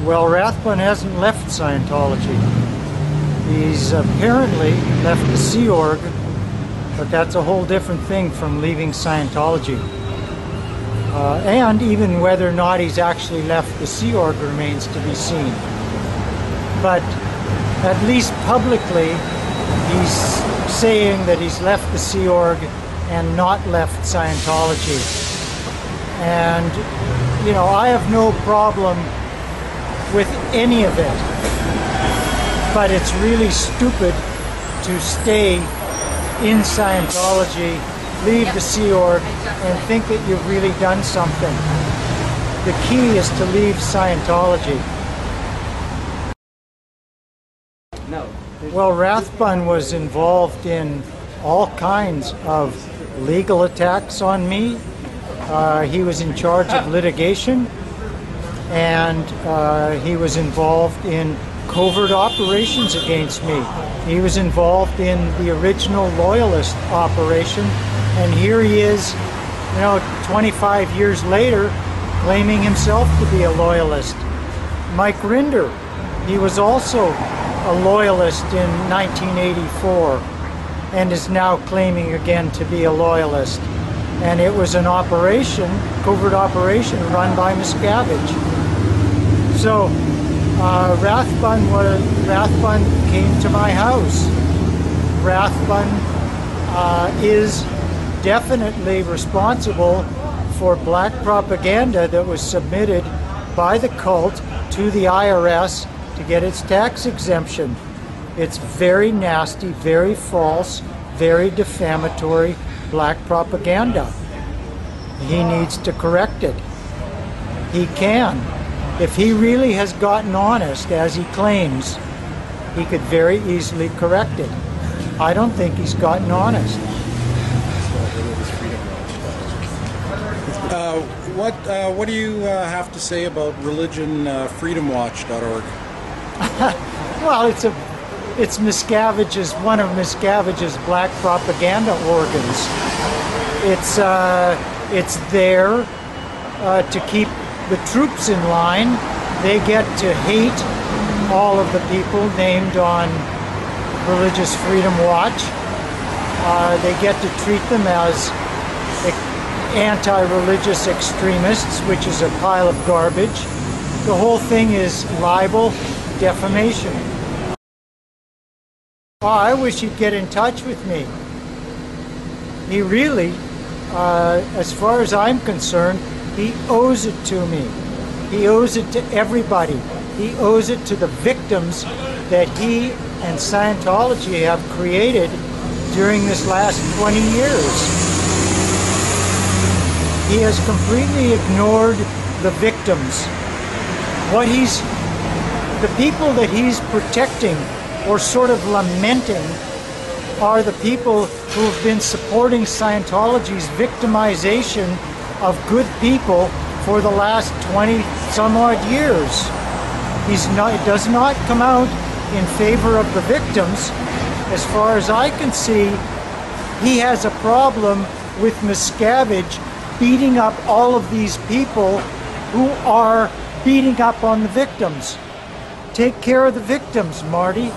Well, Rathbun hasn't left Scientology. He's apparently left the SeaOrg, but that's a whole different thing from leaving Scientology. And even whether or not he's actually left the SeaOrg remains to be seen. But at least publicly, he's saying that he's left the SeaOrg and not left Scientology. And, you know, I have no problem with any of it. But it's really stupid to stay in Scientology, leave the SeaOrg, and think that you've really done something. The key is to leave Scientology. No. Well, Rathbun was involved in all kinds of legal attacks on me. He was in charge of litigation, and he was involved in covert operations against me. He was involved in the original Loyalist operation, and here he is, you know, 25 years later, claiming himself to be a Loyalist. Mike Rinder, he was also a Loyalist in 1984, and is now claiming again to be a Loyalist. And it was an operation, covert operation, run by Miscavige. So Rathbun came to my house. Rathbun is definitely responsible for black propaganda that was submitted by the cult to the IRS to get its tax exemption. It's very nasty, very false, very defamatory black propaganda. He needs to correct it. He can. If he really has gotten honest, as he claims, he could very easily correct it. I don't think he's gotten honest. What do you have to say about religionfreedomwatch.org? Well, it's Miscavige's, one of Miscavige's black propaganda organs. It's there to keep the troops in line. They get to hate all of the people named on Religious Freedom Watch. They get to treat them as anti-religious extremists, which is a pile of garbage. The whole thing is libel, defamation. Oh, I wish he'd get in touch with me. He really, as far as I'm concerned, he owes it to me. He owes it to everybody. He owes it to the victims that he and Scientology have created during this last 20 years. He has completely ignored the victims. The people that he's protecting or sort of lamenting are the people who have been supporting Scientology's victimization of good people for the last 20 some odd years. He does not come out in favor of the victims. As far as I can see, he has a problem with Miscavige beating up all of these people who are beating up on the victims. Take care of the victims, Marty.